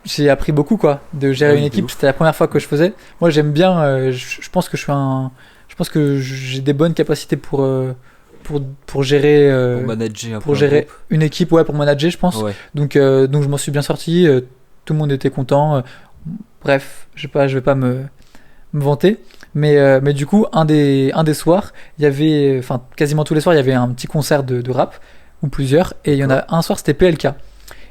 j'ai appris beaucoup quoi, de gérer Ah oui, une de équipe. ouf. C'était la première fois que je faisais. Moi j'aime bien, je pense que je pense que j'ai des bonnes capacités pour gérer, Pour manager un peu pour un gérer groupe. une équipe, ouais, pour manager, je pense. Ouais. Donc je m'en suis bien sorti. Tout le monde était content. Bref, je vais pas me vanter. Mais du coup, un des soirs, il y avait, enfin quasiment tous les soirs, il y avait un petit concert de rap, ou plusieurs, et il y en a un soir, c'était PLK.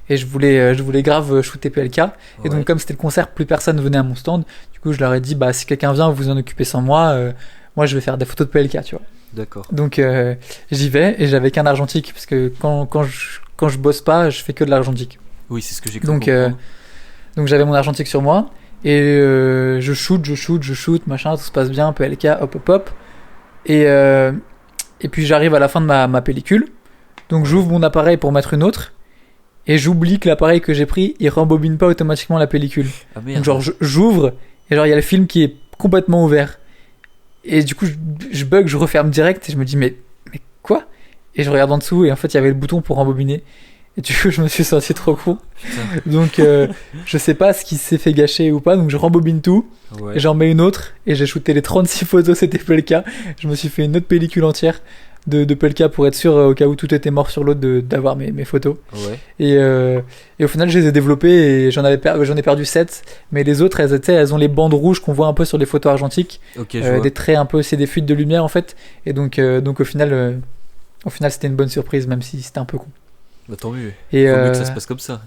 Et je voulais grave shooter PLK. Et donc, Ouais. comme c'était le concert, plus personne venait à mon stand. Du coup, je leur ai dit, bah, si quelqu'un vient, vous vous en occupez sans moi. Moi, je vais faire des photos de PLK, tu vois. D'accord. Donc, j'y vais, et j'avais qu'un argentique, parce que quand je bosse pas, je fais que de l'argentique. Oui, c'est ce que j'ai cru Donc, comprendre. Donc j'avais mon argentique sur moi et je shoot, machin, tout se passe bien, PLK, hop hop hop. Et puis j'arrive à la fin de ma pellicule. Donc j'ouvre mon appareil pour mettre une autre et j'oublie que l'appareil que j'ai pris, il rembobine pas automatiquement la pellicule. Ah Donc merde. genre j'ouvre et genre il y a le film qui est complètement ouvert. Et du coup je bug, je referme direct et je me dis mais quoi? Et je regarde en dessous et en fait il y avait le bouton pour rembobiner. Et du coup je me suis senti trop con. Putain. Donc je sais pas ce qui s'est fait gâcher ou pas, donc je rembobine tout, Ouais. et j'en mets une autre, et j'ai shooté les 36 photos, c'était PLK. Je me suis fait une autre pellicule entière de PLK pour être sûr, au cas où tout était mort sur l'autre, d'avoir mes photos. Ouais. Et au final, je les ai développées, et j'en ai perdu 7, mais les autres, tu sais, elles ont les bandes rouges qu'on voit un peu sur les photos argentiques, Ok, je vois. des traits un peu, c'est des fuites de lumière en fait, et donc au final, c'était une bonne surprise, même si c'était un peu con. Bah tant mieux. Et Faut mieux que ça se passe comme ça.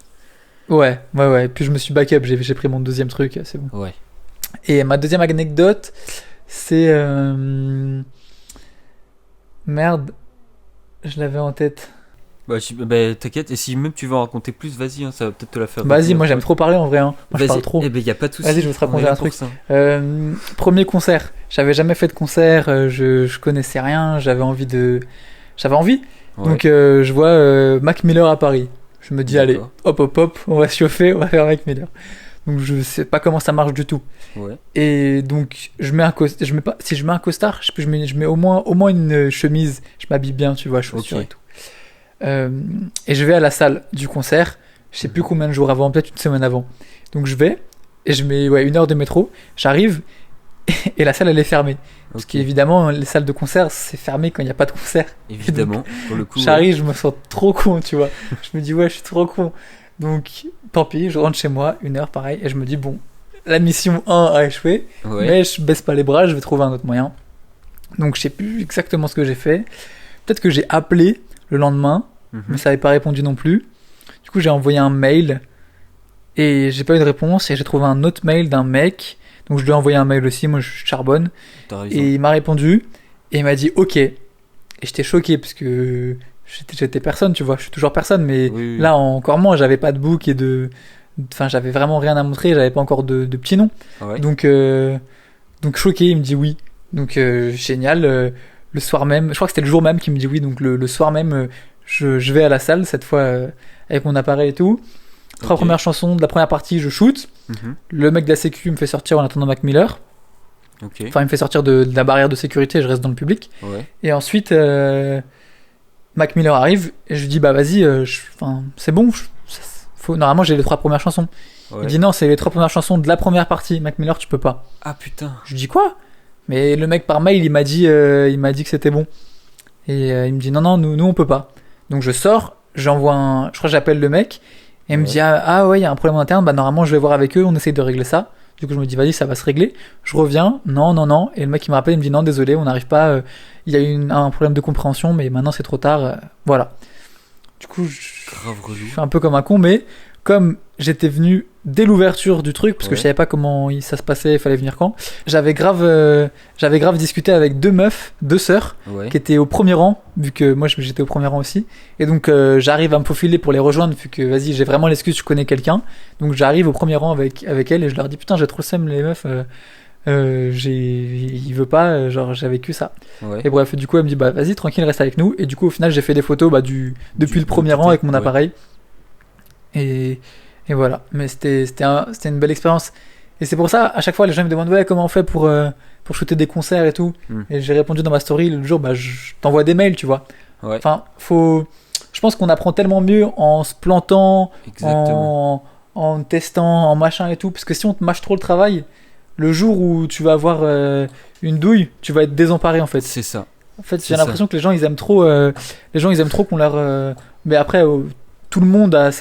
ouais. Et puis je me suis backup, j'ai pris mon deuxième truc, c'est bon. Ouais. Et ma deuxième anecdote, c'est. Merde, je l'avais en tête. Bah t'inquiète, et si même tu veux en raconter plus, vas-y, hein, ça va peut-être te la faire. Vas-y, retenir. moi j'aime trop parler en vrai, hein. Moi je Vas-y. parle trop. Eh ben y a pas de souci. Vas-y, je vais te raconter On est là un pour truc. ça. Premier concert, j'avais jamais fait de concert, je connaissais rien, j'avais envie. Ouais. Donc je vois Mac Miller à Paris. Je me dis, allez, D'accord. hop hop hop, on va se chauffer, on va faire Mac Miller. Donc je sais pas comment ça marche du tout. Ouais. Et donc je mets un costard, si je mets un costard, je mets au moins une chemise, je m'habille bien, tu vois, chaussures Ok. et tout. Et je vais à la salle du concert, je sais plus combien de jours avant, peut-être une semaine avant. Donc je vais, et je mets 1 heure de métro, j'arrive, et la salle elle est fermée. Parce Ok. qu'évidemment, les salles de concert, c'est fermé quand il n'y a pas de concert. Évidemment, pour le coup. J'arrive, je me sens trop con, tu vois. Je me dis, ouais, je suis trop con. Donc, tant pis, je rentre chez moi, 1 heure, pareil, et je me dis, bon, la mission 1 a échoué, Ouais. mais je baisse pas les bras, je vais trouver un autre moyen. Donc, je sais plus exactement ce que j'ai fait. Peut-être que j'ai appelé le lendemain, Mhm. mais ça n'avait pas répondu non plus. Du coup, j'ai envoyé un mail, et j'ai pas eu de réponse, et j'ai trouvé un autre mail d'un mec. Donc, je lui ai envoyé un mail aussi, moi je charbonne. T'as raison. Et il m'a répondu, et il m'a dit, ok. Et j'étais choqué, parce que j'étais personne, tu vois, je suis toujours personne, mais Oui, oui. là encore moins, j'avais pas de book enfin, j'avais vraiment rien à montrer, j'avais pas encore de petit nom. Ouais. Donc choqué, il me dit oui. Donc génial. Le soir même, je crois que c'était le jour même qu'il me dit oui. Donc le soir même, je vais à la salle, cette fois avec mon appareil et tout. 3 Ok. premières chansons de la première partie, je shoot. Mhm. Le mec de la sécu me fait sortir en attendant Mac Miller. Ok. Enfin, il me fait sortir de la barrière de sécurité, je reste dans le public. Ouais. Et ensuite, Mac Miller arrive, et je lui dis, bah vas-y, enfin, c'est bon. Normalement, j'ai les 3 premières chansons. Ouais. Il dit non, c'est les 3 premières chansons de la première partie. Mac Miller, tu peux pas. Ah putain. Je lui dis quoi? Mais le mec par mail, il m'a dit que c'était bon. Et il me dit non, nous on peut pas. Donc je sors, je crois que j'appelle le mec, et il me Ouais. dit ah ouais, il y a un problème interne, bah normalement je vais voir avec eux, on essaye de régler ça. Du coup je me dis vas-y, ça va se régler. Je reviens, non, et le mec il me rappelle, il me dit non, désolé, on n'arrive pas, il y a eu un problème de compréhension, mais maintenant c'est trop tard, voilà. Du coup Grave relou. je suis un peu comme un con, mais comme j'étais venu dès l'ouverture du truc, parce que Ouais. je savais pas comment ça se passait, il fallait venir quand, j'avais grave discuté avec 2 sœurs, Ouais. qui étaient au premier rang, vu que moi j'étais au premier rang aussi. Et donc j'arrive à me faufiler pour les rejoindre, vu que vas-y, j'ai vraiment l'excuse, je connais quelqu'un. Donc j'arrive au premier rang avec elles, et je leur dis putain, j'ai trop le seum, les meufs, il veut pas, genre j'avais que ça. Ouais. Et bref, du coup, elle me dit, bah vas-y, tranquille, reste avec nous. Et du coup, au final, j'ai fait des photos depuis le De premier tout rang avec mon ouais. appareil. Et, et voilà. Mais c'était une belle expérience. Et c'est pour ça, à chaque fois, les gens me demandent, ouais, comment on fait pour shooter des concerts et tout. Hmm. Et j'ai répondu dans ma story le jour, bah je t'envoie des mails, tu vois. Ouais, Enfin, je pense qu'on apprend tellement mieux en se plantant, exactement. en testant, en machin et tout. Parce que si on te mâche trop le travail, le jour où tu vas avoir une douille, tu vas être désemparé en fait. C'est ça. En fait, j'ai C'est ça. l'impression que les gens ils aiment trop qu'on leur. Mais après, tout le monde a à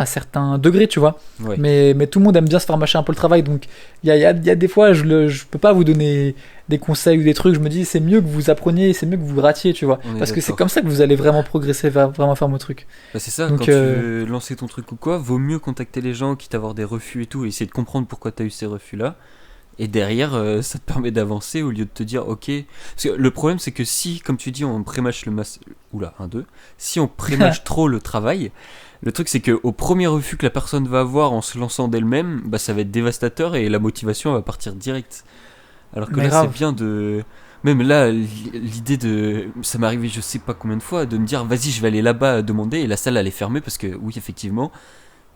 certains degrés, tu vois. Ouais. Mais tout le monde aime bien se faire mâcher un peu le travail. Donc, il y a des fois, je peux pas vous donner des conseils ou des trucs. Je me dis, c'est mieux que vous appreniez, c'est mieux que vous ratiez, tu vois. On est Parce que c'est d'accord. comme ça que vous allez vraiment progresser, vraiment faire vos trucs. Bah, c'est ça, quand Donc, tu veux lancer ton truc ou quoi, vaut mieux contacter les gens, quitte à avoir des refus et tout, et essayer de comprendre pourquoi t'as eu ces refus-là. Et derrière, ça te permet d'avancer au lieu de te dire, ok. Parce que le problème, c'est que si, comme tu dis, on prémâche le Oula, un, deux. Si on prémâche trop le travail, le truc, c'est qu'au premier refus que la personne va avoir en se lançant d'elle-même, bah, ça va être dévastateur et la motivation elle va partir direct. Alors que mais là, c'est grave. bien de. Même là, l'idée de. Ça m'est arrivé je sais pas combien de fois, de me dire, vas-y, je vais aller là-bas demander, et la salle, elle est fermée parce que, oui, effectivement,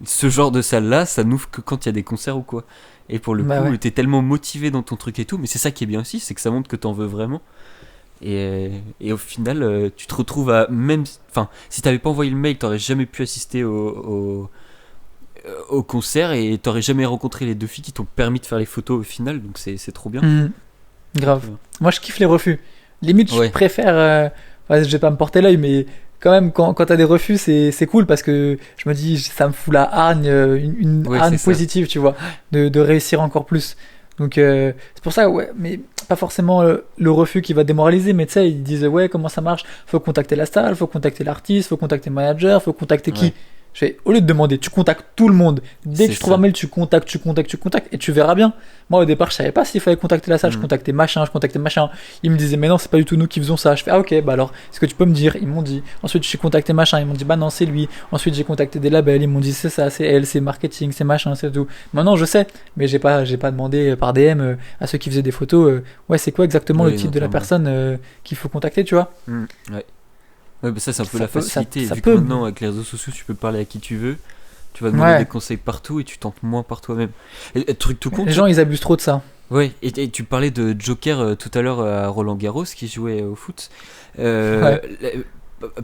ce genre de salle-là, ça n'ouvre que quand il y a des concerts ou quoi. Et pour le Bah coup, ouais. t'es tellement motivé dans ton truc et tout, mais c'est ça qui est bien aussi, c'est que ça montre que t'en veux vraiment. Et au final, tu te retrouves à même. Enfin, si t'avais pas envoyé le mail, t'aurais jamais pu assister au concert et t'aurais jamais rencontré les deux filles qui t'ont permis de faire les photos au final, donc c'est trop bien. Mhm. C'est trop Grave. bien. Moi, je kiffe les refus. Limite, je Ouais, préfère. Ouais, je vais pas me porter l'œil, mais quand même, quand t'as des refus, c'est cool parce que je me dis, ça me fout la hargne, une ouais, c'est hargne ça. positive, tu vois, de réussir encore plus. Donc, c'est pour ça, ouais, mais pas forcément le refus qui va démoraliser, mais tu sais, ils disent, ouais, comment ça marche? Faut contacter la salle, faut contacter l'artiste, faut contacter le manager, faut contacter qui? Ouais, Je fais, au lieu de demander, tu contactes tout le monde. Dès que c'est tu trouves un ça. mail, tu contactes, et tu verras bien. Moi, au départ, je savais pas s'il fallait contacter la salle, je Mm. contactais machin, je contactais machin. Ils me disaient, mais non, c'est pas du tout nous qui faisons ça. Je fais, ah ok, bah alors, est-ce que tu peux me dire? Ils m'ont dit. Ensuite, j'ai contacté machin, ils m'ont dit, bah non, c'est lui. Ensuite, j'ai contacté des labels, ils m'ont dit, c'est ça, c'est elle, c'est marketing, c'est machin, c'est tout. Maintenant, je sais, mais j'ai pas demandé par DM à ceux qui faisaient des photos, ouais, c'est quoi exactement le Oui, non, type de la clairement. personne qu'il faut contacter, tu vois? Mm. Ouais. Ouais, bah ça, c'est un peu la facilité. Ça Vu que peut. maintenant, avec les réseaux sociaux, tu peux parler à qui tu veux, tu vas demander des Ouais, conseils partout et tu tentes moins par toi-même. Et truc tout con, les gens, ils abusent trop de ça. ouais, et tu parlais de Joker tout à l'heure à Roland Garros qui jouait au foot. Ouais,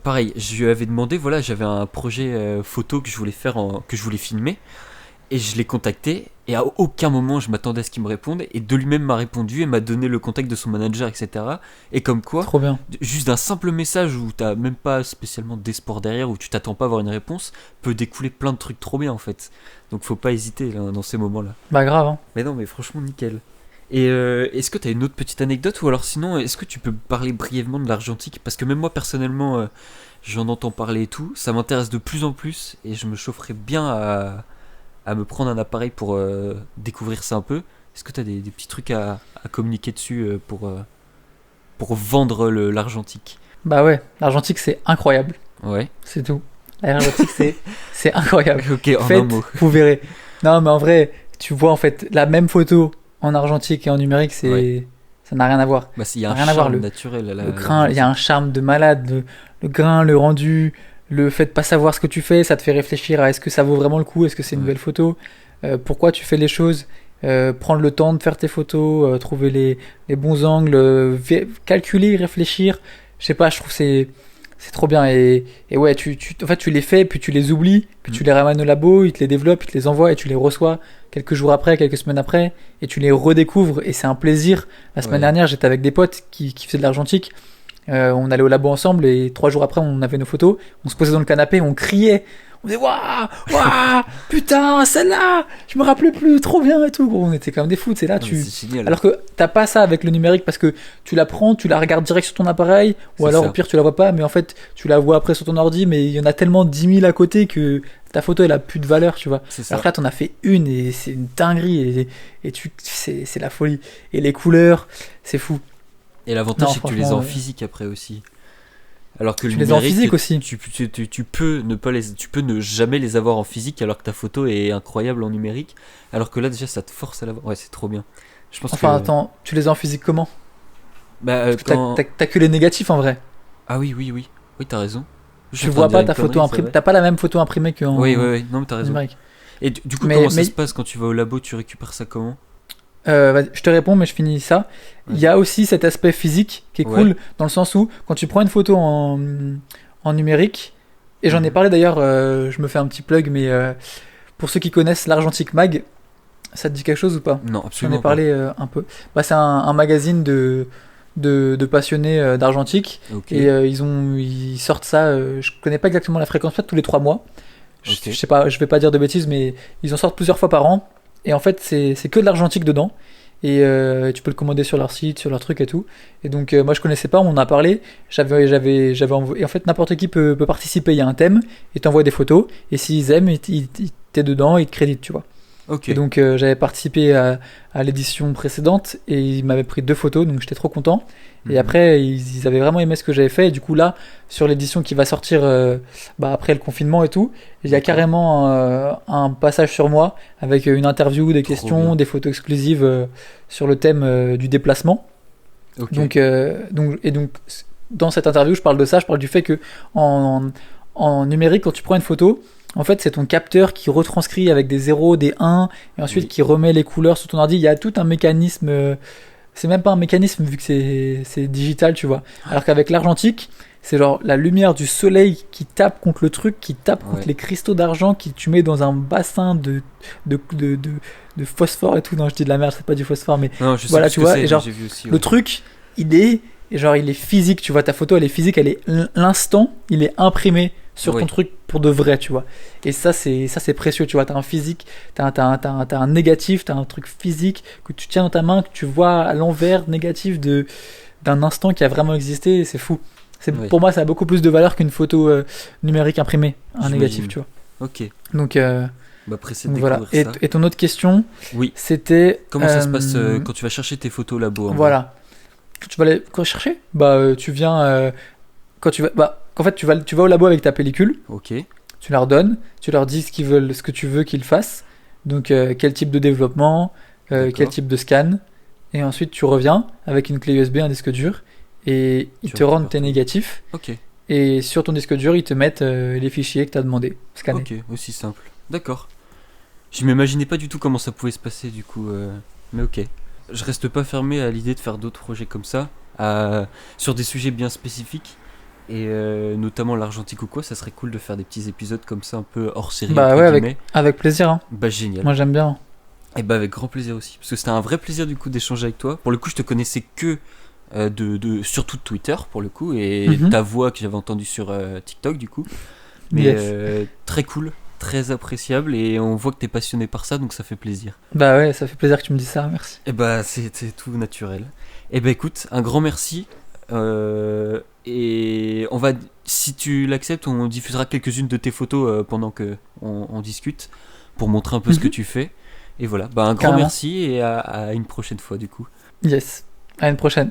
Pareil, je lui avais demandé, voilà, j'avais un projet photo que je voulais faire, que je voulais filmer, et je l'ai contacté, et à aucun moment je m'attendais à ce qu'il me réponde, et de lui-même m'a répondu et m'a donné le contact de son manager, etc. Et comme quoi, trop bien. juste d'un simple message où t'as même pas spécialement d'espoir derrière, où tu t'attends pas à avoir une réponse, peut découler plein de trucs trop bien en fait. Donc faut pas hésiter là, dans ces moments-là. Bah grave, hein. Mais non, mais franchement, nickel. Et est-ce que tu as une autre petite anecdote ou alors sinon, est-ce que tu peux parler brièvement de l'argentique? Parce que même moi personnellement, j'en entends parler et tout, ça m'intéresse de plus en plus et je me chaufferais bien à me prendre un appareil pour découvrir ça un peu. Est-ce que tu as des petits trucs à communiquer dessus pour vendre l'argentique? Bah ouais, l'argentique, c'est incroyable. Ouais. C'est tout. L'aéronautique, c'est incroyable. Ok, en un Faites, mot. vous verrez. Non, mais en vrai, tu vois en fait la même photo en argentique et en numérique, Ouais. ça n'a rien à voir. Bah, il y a Ça un n'a rien à voir. charme naturel à Le grain, il y a un l'argentique. charme de malade. Le grain, le rendu, le fait de pas savoir ce que tu fais, ça te fait réfléchir à est-ce que ça vaut vraiment le coup, est-ce que c'est une Ouais. belle photo, pourquoi tu fais les choses, prendre le temps de faire tes photos, trouver les bons angles, calculer, réfléchir. Je sais pas, je trouve que c'est trop bien. Et ouais, en fait, tu les fais, puis tu les oublies, puis Mm. tu les ramènes au labo, ils te les développent, ils te les envoient et tu les reçois quelques jours après, quelques semaines après, et tu les redécouvres et c'est un plaisir. La semaine Ouais. dernière, j'étais avec des potes qui faisaient de l'argentique. On allait au labo ensemble et 3 jours après, on avait nos photos. On se posait dans le canapé, on criait. On disait waouh, waouh, putain, celle-là, je me rappelais plus, trop bien et tout. Gros, on était comme des fous, c'est là, Non, mais c'est génial. alors que t'as pas ça avec le numérique parce que tu la prends, tu la regardes direct sur ton appareil, ou C'est alors au ça. pire tu la vois pas, mais en fait tu la vois après sur ton ordi, mais il y en a tellement 10 000 à côté que ta photo elle a plus de valeur, tu vois. C'est Alors ça. que là t'en as fait une et c'est une dinguerie c'est la folie. Et les couleurs, c'est fou. Et l'avantage, Non, c'est que tu les as franchement, en physique après aussi. Alors que le Tu les as en numérique, physique aussi. tu peux ne pas tu peux ne jamais les avoir en physique alors que ta photo est incroyable en numérique. Alors que là déjà ça te force à l'avoir. Ouais, c'est trop bien. Je pense Enfin, que attends, tu les as en physique comment? bah Parce que quand t'as que les négatifs en vrai. ah oui oui oui oui t'as raison. Je suis Tu en train de vois dire pas une ta photo connerie, c'est imprimée. vrai. T'as pas la même photo imprimée Oui oui qu'en oui non mais t'as raison. numérique. Et du coup Mais, comment ça mais se passe quand tu vas au labo? Tu récupères ça comment? je te réponds, mais je finis ça. Il y Vas-y. a aussi cet aspect physique qui est Ouais. cool, dans le sens où quand tu prends une photo en numérique, et j'en ai Mhm. parlé d'ailleurs, je me fais un petit plug, mais pour ceux qui connaissent l'Argentique Mag, ça te dit quelque chose ou pas? Non J'en ai absolument pas. parlé un peu. Bah, c'est un magazine de passionnés d'Argentique, Ok et ils sortent ça, je connais pas exactement la fréquence, peut-être tous les 3 mois. ok. Je sais pas, je vais pas dire de bêtises, mais ils en sortent plusieurs fois par an. Et en fait, c'est que de l'argentique dedans. Et tu peux le commander sur leur site, sur leur truc et tout. Et donc, moi, je connaissais pas, on en a parlé. J'avais envoyé. Et en fait, n'importe qui peut participer. Il y a un thème, et t'envoies des photos. Et s'ils aiment, t'es dedans, ils te créditent, tu vois. Ok. Et donc, j'avais participé à l'édition précédente. Et ils m'avaient pris 2 photos, donc j'étais trop content. Et Mhm. après, ils avaient vraiment aimé ce que j'avais fait. Et du coup, là, sur l'édition qui va sortir bah, après le confinement et tout, il y a D'accord. carrément un passage sur moi avec une interview, des Trop questions, bien. des photos exclusives sur le thème du déplacement. Ok. Donc, dans cette interview, je parle de ça. Je parle du fait que en, en numérique, quand tu prends une photo, en fait, c'est ton capteur qui retranscrit avec des 0, des 1, et ensuite Oui. qui remet les couleurs sur ton ordi. Il y a tout un mécanisme. C'est même pas un mécanisme vu que c'est digital, tu vois. Alors qu'avec l'argentique, c'est genre la lumière du soleil qui tape contre le truc, qui tape contre Ouais. les cristaux d'argent que tu mets dans un bassin de, de, de, de phosphore et tout. Non, je dis de la merde, c'est pas du phosphore, mais Non, je sais voilà, plus ce tu que vois. c'est, Et mais genre, j'ai vu aussi. le Ouais. truc, il est physique, tu vois. Ta photo, elle est physique, elle est l'instant, il est imprimé sur ton Oui. truc pour de vrai, tu vois. Et ça c'est précieux, tu vois. T'as un physique, t'as un négatif, t'as un truc physique que tu tiens dans ta main, que tu vois à l'envers négatif d'un instant qui a vraiment existé, et c'est fou. Oui. Pour moi, ça a beaucoup plus de valeur qu'une photo numérique imprimée, un négatif, J'imagine. tu vois. Ok. Donc, Bah pressé de voilà. découvrir ça. Et ton autre question, Oui. c'était. Comment ça se passe quand tu vas chercher tes photos au labo en vrai? Voilà. Tu vas aller quoi chercher? Bah, tu viens. Quand tu vas. Bah, en fait, tu vas au labo avec ta pellicule, Ok. tu leur donnes, tu leur dis ce que tu veux qu'ils fassent. Donc, quel type de développement, quel D'accord. type de scan. Et ensuite, tu reviens avec une clé USB, un disque dur. Et ils Tu te rendent récupères tes tout. négatifs. Ok. Et sur ton disque dur, ils te mettent les fichiers que tu as demandé, scannés. Ok. Aussi simple. D'accord. Je m'imaginais pas du tout comment ça pouvait se passer du coup. Mais ok. Je reste pas fermé à l'idée de faire d'autres projets comme ça, sur des sujets bien spécifiques. Et notamment l'argentique ou quoi, ça serait cool de faire des petits épisodes comme ça, un peu hors série Bah entre ouais, guillemets. avec plaisir. Hein. Bah génial. Moi, j'aime bien. Et bah avec grand plaisir aussi. Parce que c'était un vrai plaisir du coup d'échanger avec toi. Pour le coup, je te connaissais que surtout de Twitter pour le coup. Et Mhm. ta voix que j'avais entendue sur TikTok du coup. Mais Yes. très cool, très appréciable. Et on voit que t'es passionné par ça, donc ça fait plaisir. Bah ouais, ça fait plaisir que tu me dises ça, merci. Et bah c'est tout naturel. Et bah écoute, un grand merci. Et on va, si tu l'acceptes, on diffusera quelques-unes de tes photos pendant que on discute pour montrer un peu ce que Mhm. tu fais. Et voilà, bah un grand Carrément. merci et à une prochaine fois du coup. Yes. À une prochaine.